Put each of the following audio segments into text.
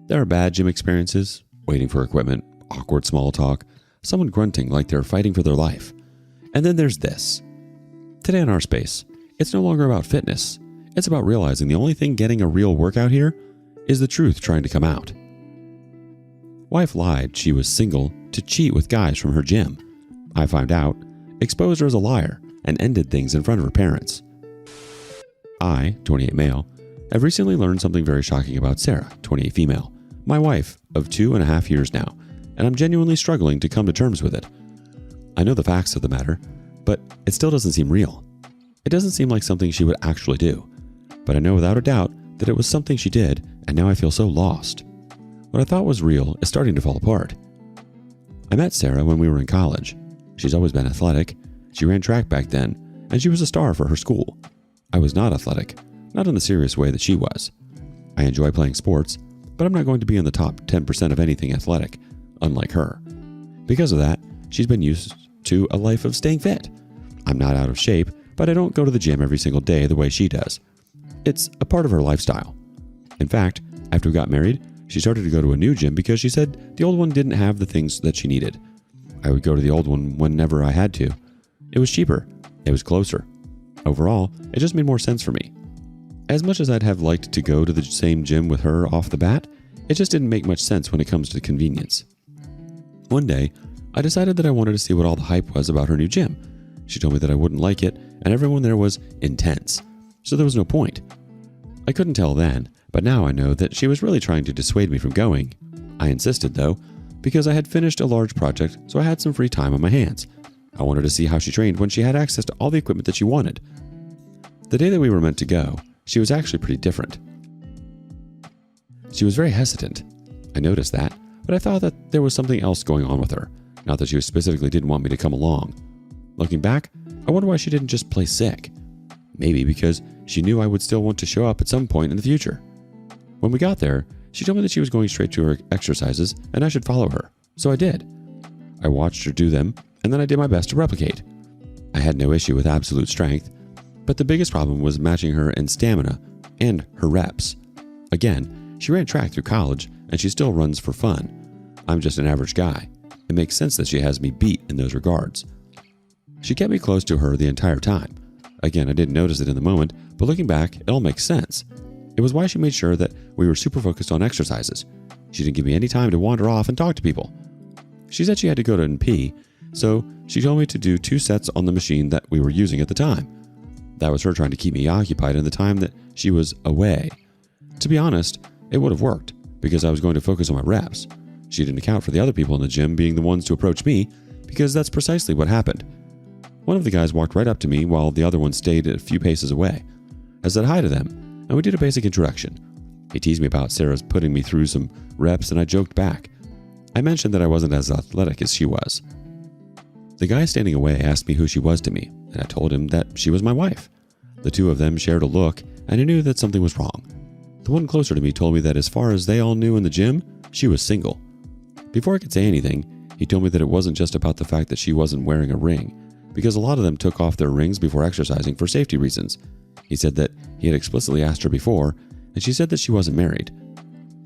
There are bad gym experiences, waiting for equipment, awkward small talk, someone grunting like they're fighting for their life. And then there's this. Today in our space, it's no longer about fitness. It's about realizing the only thing getting a real workout here is the truth trying to come out. Wife lied she was single to cheat with guys from her gym. I found out, exposed her as a liar, and ended things in front of her parents. I, 28 male, have recently learned something very shocking about Sarah, 28 female, my wife of 2.5 years now, and I'm genuinely struggling to come to terms with it. I know the facts of the matter, but it still doesn't seem real. It doesn't seem like something she would actually do, but I know without a doubt that it was something she did, and now I feel so lost. What I thought was real is starting to fall apart. I met Sarah when we were in college. She's always been athletic. She ran track back then, and she was a star for her school. I was not athletic, not in the serious way that she was. I enjoy playing sports, but I'm not going to be in the top 10% of anything athletic, unlike her. Because of that, she's been used to a life of staying fit. I'm not out of shape, but I don't go to the gym every single day the way she does. It's a part of her lifestyle. In fact, after we got married, she started to go to a new gym because she said the old one didn't have the things that she needed. I would go to the old one whenever I had to. It was cheaper. It was closer. Overall, it just made more sense for me. As much as I'd have liked to go to the same gym with her off the bat, it just didn't make much sense when it comes to convenience. One day, I decided that I wanted to see what all the hype was about her new gym. She told me that I wouldn't like it, and everyone there was intense, so there was no point. I couldn't tell then, but now I know that she was really trying to dissuade me from going. I insisted, though, because I had finished a large project, so I had some free time on my hands. I wanted to see how she trained when she had access to all the equipment that she wanted. The day that we were meant to go, she was actually pretty different. She was very hesitant. I noticed that, but I thought that there was something else going on with her, not that she specifically didn't want me to come along. Looking back, I wonder why she didn't just play sick. Maybe because she knew I would still want to show up at some point in the future. When we got there, she told me that she was going straight to her exercises and I should follow her, so I did. I watched her do them, and then I did my best to replicate. I had no issue with absolute strength, but the biggest problem was matching her in stamina and her reps. Again, she ran track through college, and she still runs for fun. I'm just an average guy. It makes sense that she has me beat in those regards. She kept me close to her the entire time. Again, I didn't notice it in the moment, but looking back, it all makes sense. It was why she made sure that we were super focused on exercises. She didn't give me any time to wander off and talk to people. She said she had to go to pee, so she told me to do 2 sets on the machine that we were using at the time. That was her trying to keep me occupied in the time that she was away. To be honest, it would have worked, because I was going to focus on my reps. She didn't account for the other people in the gym being the ones to approach me, because that's precisely what happened. One of the guys walked right up to me while the other one stayed a few paces away. I said hi to them, and we did a basic introduction. He teased me about Sarah's putting me through some reps, and I joked back. I mentioned that I wasn't as athletic as she was. The guy standing away asked me who she was to me, and I told him that she was my wife. The two of them shared a look, and I knew that something was wrong. The one closer to me told me that as far as they all knew in the gym, she was single. Before I could say anything, he told me that it wasn't just about the fact that she wasn't wearing a ring, because a lot of them took off their rings before exercising for safety reasons. He said that he had explicitly asked her before, and she said that she wasn't married.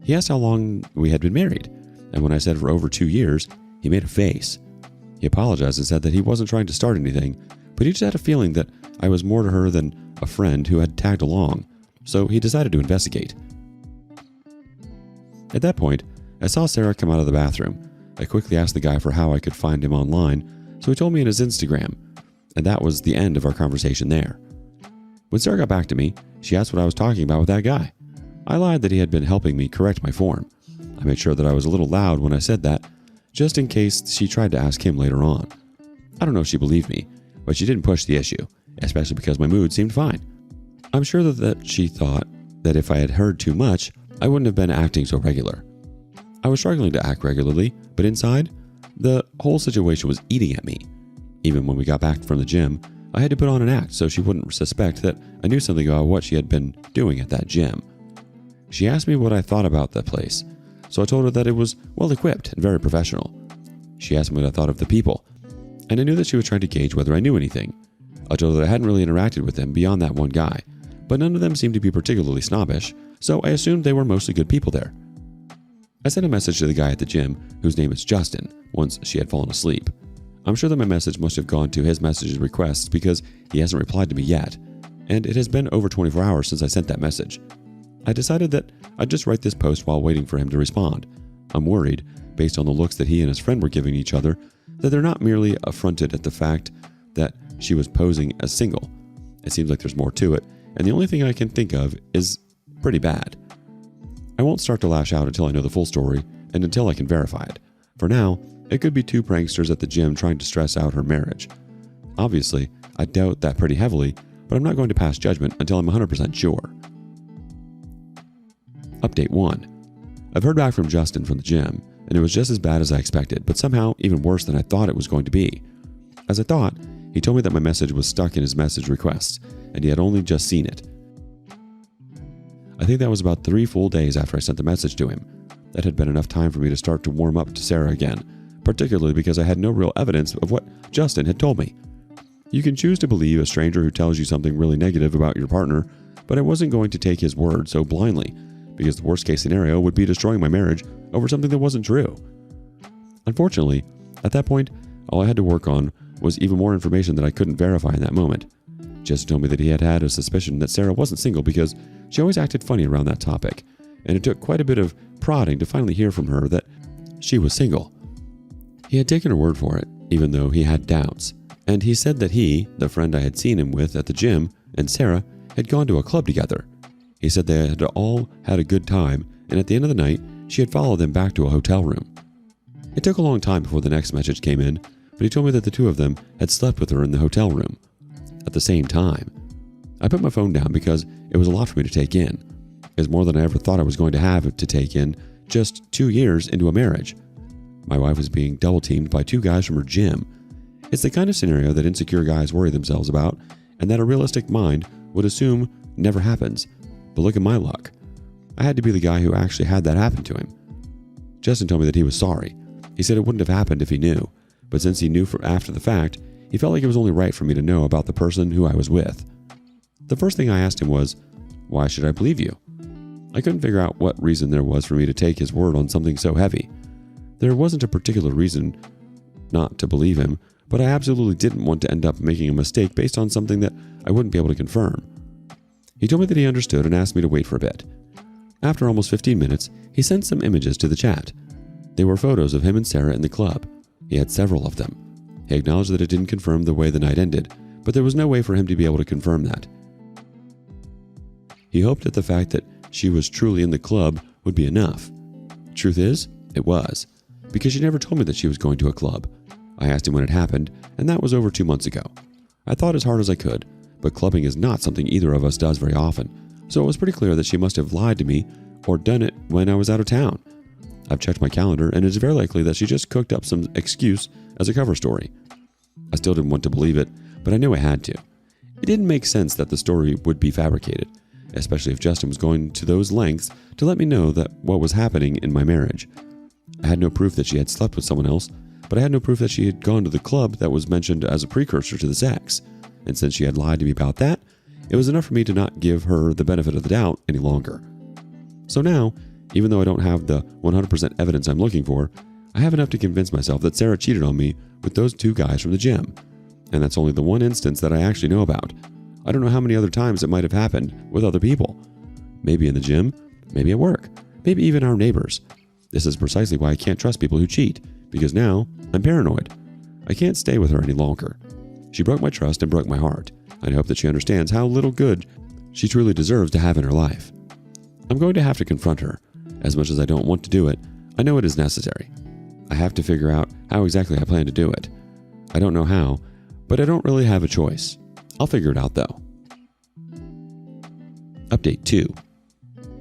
He asked how long we had been married, and when I said for over 2 years, he made a face. He apologized and said that he wasn't trying to start anything, but he just had a feeling that I was more to her than a friend who had tagged along, so he decided to investigate. At that point, I saw Sarah come out of the bathroom. I quickly asked the guy for how I could find him online, so he told me in his Instagram, and that was the end of our conversation there. When Sarah got back to me, she asked what I was talking about with that guy. I lied that he had been helping me correct my form. I made sure that I was a little loud when I said that, just in case she tried to ask him later on. I don't know if she believed me, but she didn't push the issue, especially because my mood seemed fine. I'm sure that she thought that if I had heard too much, I wouldn't have been acting so regular. I was struggling to act regularly, but inside, the whole situation was eating at me. Even when we got back from the gym, I had to put on an act so she wouldn't suspect that I knew something about what she had been doing at that gym. She asked me what I thought about the place, so I told her that it was well equipped and very professional. She asked me what I thought of the people, and I knew that she was trying to gauge whether I knew anything. I told her that I hadn't really interacted with them beyond that one guy, but none of them seemed to be particularly snobbish, so I assumed they were mostly good people there. I sent a message to the guy at the gym, whose name is Justin, once she had fallen asleep. I'm sure that my message must have gone to his messages requests because he hasn't replied to me yet, and it has been over 24 hours since I sent that message. I decided that I'd just write this post while waiting for him to respond. I'm worried, based on the looks that he and his friend were giving each other, that they're not merely affronted at the fact that she was posing as single. It seems like there's more to it, and the only thing I can think of is pretty bad. I won't start to lash out until I know the full story and until I can verify it. For now, it could be two pranksters at the gym trying to stress out her marriage. Obviously, I doubt that pretty heavily, but I'm not going to pass judgment until I'm 100% sure. Update 1. I've heard back from Justin from the gym, and it was just as bad as I expected, but somehow even worse than I thought it was going to be. As I thought, he told me that my message was stuck in his message requests, and he had only just seen it. I think that was about 3 full days after I sent the message to him. That had been enough time for me to start to warm up to Sarah again, particularly because I had no real evidence of what Justin had told me. You can choose to believe a stranger who tells you something really negative about your partner, but I wasn't going to take his word so blindly, because the worst case scenario would be destroying my marriage over something that wasn't true. Unfortunately, at that point, all I had to work on was even more information that I couldn't verify in that moment. Justin told me that he had had a suspicion that Sarah wasn't single because she always acted funny around that topic, and it took quite a bit of prodding to finally hear from her that she was single. He had taken her word for it, even though he had doubts, and he said that he, the friend I had seen him with at the gym, and Sarah had gone to a club together. He said they had all had a good time, and at the end of the night, she had followed them back to a hotel room. It took a long time before the next message came in, but he told me that the two of them had slept with her in the hotel room at the same time. I put my phone down because it was a lot for me to take in. It was more than I ever thought I was going to have to take in just 2 years into a marriage. My wife was being double-teamed by 2 guys from her gym. It's the kind of scenario that insecure guys worry themselves about, and that a realistic mind would assume never happens. But look at my luck. I had to be the guy who actually had that happen to him. Justin told me that he was sorry. He said it wouldn't have happened if he knew, but since he knew after the fact, he felt like it was only right for me to know about the person who I was with. The first thing I asked him was, why should I believe you? I couldn't figure out what reason there was for me to take his word on something so heavy. There wasn't a particular reason not to believe him, but I absolutely didn't want to end up making a mistake based on something that I wouldn't be able to confirm. He told me that he understood and asked me to wait for a bit. After almost 15 minutes, he sent some images to the chat. They were photos of him and Sarah in the club. He had several of them. He acknowledged that it didn't confirm the way the night ended, but there was no way for him to be able to confirm that. He hoped that the fact that she was truly in the club would be enough. Truth is, it was, because she never told me that she was going to a club. I asked him when it happened, and that was over 2 months ago. I thought as hard as I could, but clubbing is not something either of us does very often, so it was pretty clear that she must have lied to me or done it when I was out of town. I've checked my calendar, and it's very likely that she just cooked up some excuse as a cover story. I still didn't want to believe it, but I knew I had to. It didn't make sense that the story would be fabricated, especially if Justin was going to those lengths to let me know that what was happening in my marriage. I had no proof that she had slept with someone else, but I had no proof that she had gone to the club that was mentioned as a precursor to the sex, and since she had lied to me about that, it was enough for me to not give her the benefit of the doubt any longer. So now, even though I don't have the 100% evidence I'm looking for, I have enough to convince myself that Sarah cheated on me with those 2 guys from the gym. And that's only the one instance that I actually know about. I don't know how many other times it might have happened with other people. Maybe in the gym, maybe at work, maybe even our neighbors. This is precisely why I can't trust people who cheat, because now I'm paranoid. I can't stay with her any longer. She broke my trust and broke my heart. I hope that she understands how little good she truly deserves to have in her life. I'm going to have to confront her. As much as I don't want to do it, I know it is necessary. I have to figure out how exactly I plan to do it. I don't know how, but I don't really have a choice. I'll figure it out though. Update 2.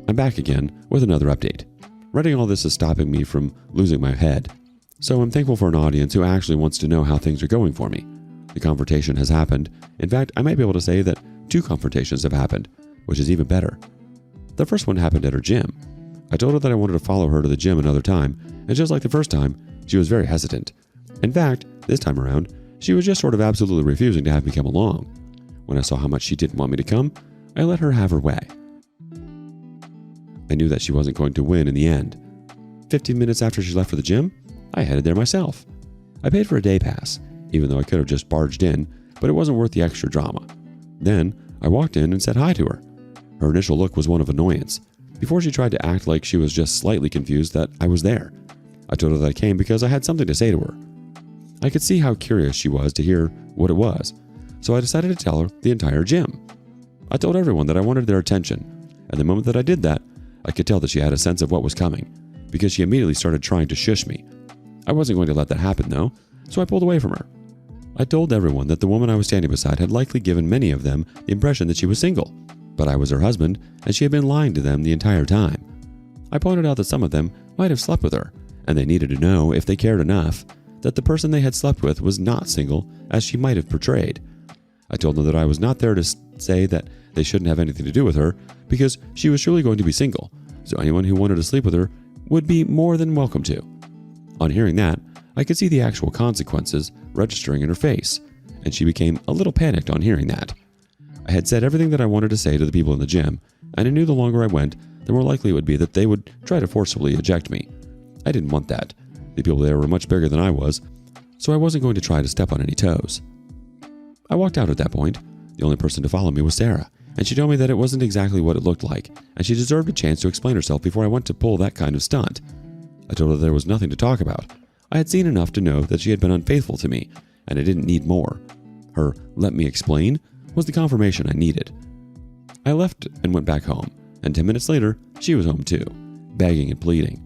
I'm back again with another update. Writing all this is stopping me from losing my head. So I'm thankful for an audience who actually wants to know how things are going for me. The confrontation has happened. In fact, I might be able to say that 2 confrontations have happened, which is even better. The first one happened at her gym. I told her that I wanted to follow her to the gym another time, and just like the first time, she was very hesitant. In fact, this time around, she was just sort of absolutely refusing to have me come along. When I saw how much she didn't want me to come, I let her have her way. I knew that she wasn't going to win in the end. 15 minutes after she left for the gym, I headed there myself. I paid for a day pass, even though I could have just barged in, but it wasn't worth the extra drama. Then, I walked in and said hi to her. Her initial look was one of annoyance, before she tried to act like she was just slightly confused that I was there. I told her that I came because I had something to say to her. I could see how curious she was to hear what it was, so I decided to tell her the entire gym. I told everyone that I wanted their attention, and the moment that I did that, I could tell that she had a sense of what was coming, because she immediately started trying to shush me. I wasn't going to let that happen though, so I pulled away from her. I told everyone that the woman I was standing beside had likely given many of them the impression that she was single, but I was her husband and she had been lying to them the entire time. I pointed out that some of them might have slept with her, and they needed to know, if they cared enough, that the person they had slept with was not single as she might have portrayed. I told them that I was not there to say that they shouldn't have anything to do with her, because she was surely going to be single, so anyone who wanted to sleep with her would be more than welcome to. On hearing that, I could see the actual consequences registering in her face, and she became a little panicked on hearing that. I had said everything that I wanted to say to the people in the gym, and I knew the longer I went, the more likely it would be that they would try to forcibly eject me. I didn't want that. The people there were much bigger than I was, so I wasn't going to try to step on any toes. I walked out at that point. The only person to follow me was Sarah, and she told me that it wasn't exactly what it looked like, and she deserved a chance to explain herself before I went to pull that kind of stunt. I told her there was nothing to talk about. I had seen enough to know that she had been unfaithful to me, and I didn't need more. Her "let me explain" was the confirmation I needed. I left and went back home, and 10 minutes later, she was home too, begging and pleading.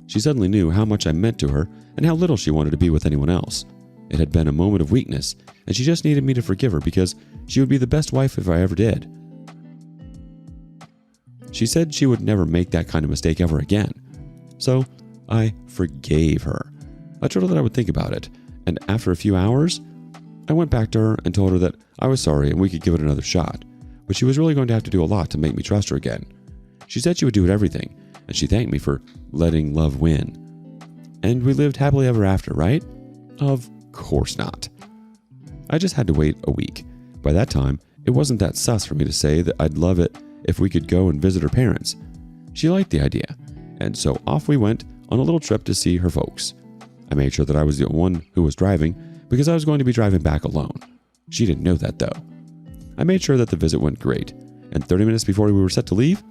She suddenly knew how much I meant to her and how little she wanted to be with anyone else. It had been a moment of weakness, and she just needed me to forgive her because she would be the best wife if I ever did. She said she would never make that kind of mistake ever again. So, I forgave her. I told her that I would think about it, and after a few hours, I went back to her and told her that I was sorry and we could give it another shot, but she was really going to have to do a lot to make me trust her again. She said she would do everything, and she thanked me for letting love win. And we lived happily ever after, right? Of course not. I just had to wait a week. By that time, it wasn't that sus for me to say that I'd love it if we could go and visit her parents. She liked the idea, and so off we went on a little trip to see her folks. I made sure that I was the one who was driving because I was going to be driving back alone. She didn't know that though. I made sure that the visit went great, and 30 minutes before we were set to leave,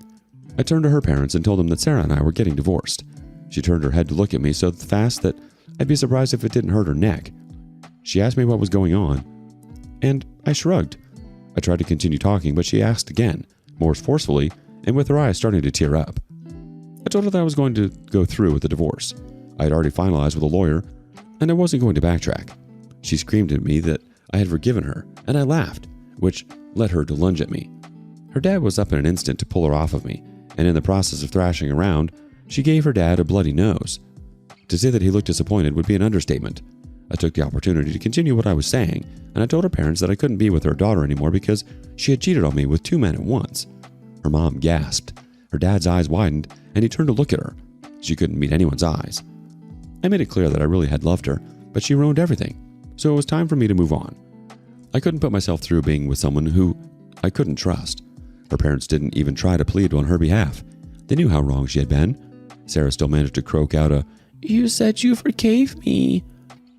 I turned to her parents and told them that Sarah and I were getting divorced. She turned her head to look at me so fast that I'd be surprised if it didn't hurt her neck. She asked me what was going on, and I shrugged. I tried to continue talking, but she asked again, more forcefully, and with her eyes starting to tear up. I told her that I was going to go through with the divorce. I had already finalized with a lawyer, and I wasn't going to backtrack. She screamed at me that I had forgiven her, and I laughed, which led her to lunge at me. Her dad was up in an instant to pull her off of me, and in the process of thrashing around, she gave her dad a bloody nose. To say that he looked disappointed would be an understatement. I took the opportunity to continue what I was saying, and I told her parents that I couldn't be with her daughter anymore because she had cheated on me with 2 men at once. Her mom gasped. Her dad's eyes widened, and he turned to look at her. She couldn't meet anyone's eyes. I made it clear that I really had loved her, but she ruined everything, so it was time for me to move on. I couldn't put myself through being with someone who I couldn't trust. Her parents didn't even try to plead on her behalf. They knew how wrong she had been. Sarah still managed to croak out a, "You said you forgave me,"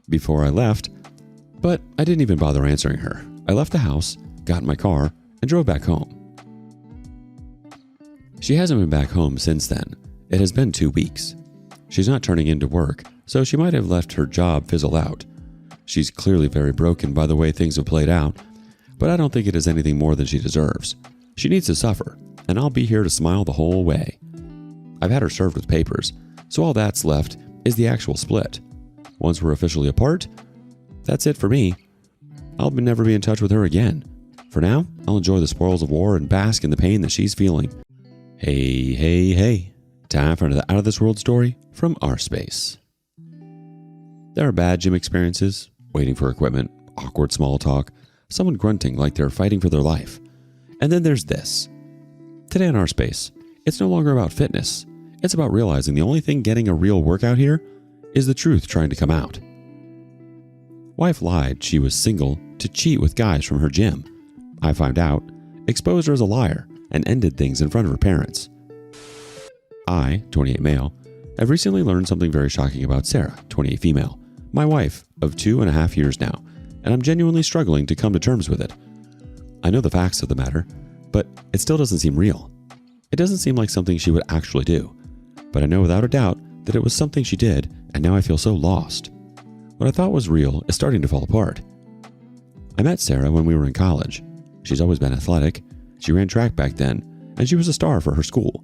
before I left, but I didn't even bother answering her. I left the house, got in my car, and drove back home. She hasn't been back home since then. It has been 2 weeks. She's not turning into work, so she might have let her job fizzle out. She's clearly very broken by the way things have played out, but I don't think it is anything more than she deserves. She needs to suffer, and I'll be here to smile the whole way. I've had her served with papers, so all that's left is the actual split. Once we're officially apart, that's it for me. I'll never be in touch with her again. For now, I'll enjoy the spoils of war and bask in the pain that she's feeling. Hey, hey, hey. Time for another out-of-this-world story from our space. There are bad gym experiences, waiting for equipment, awkward small talk, someone grunting like they're fighting for their life. And then there's this. Today in our space, it's no longer about fitness. It's about realizing the only thing getting a real workout here is the truth trying to come out. Wife lied she was single to cheat with guys from her gym. I found out, exposed her as a liar, and ended things in front of her parents. I, 28 male, I've recently learned something very shocking about Sarah, 28 female, my wife of 2.5 years now, and I'm genuinely struggling to come to terms with it. I know the facts of the matter, but it still doesn't seem real. It doesn't seem like something she would actually do, but I know without a doubt that it was something she did, and now I feel so lost. What I thought was real is starting to fall apart. I met Sarah when we were in college. She's always been athletic. She ran track back then, and she was a star for her school.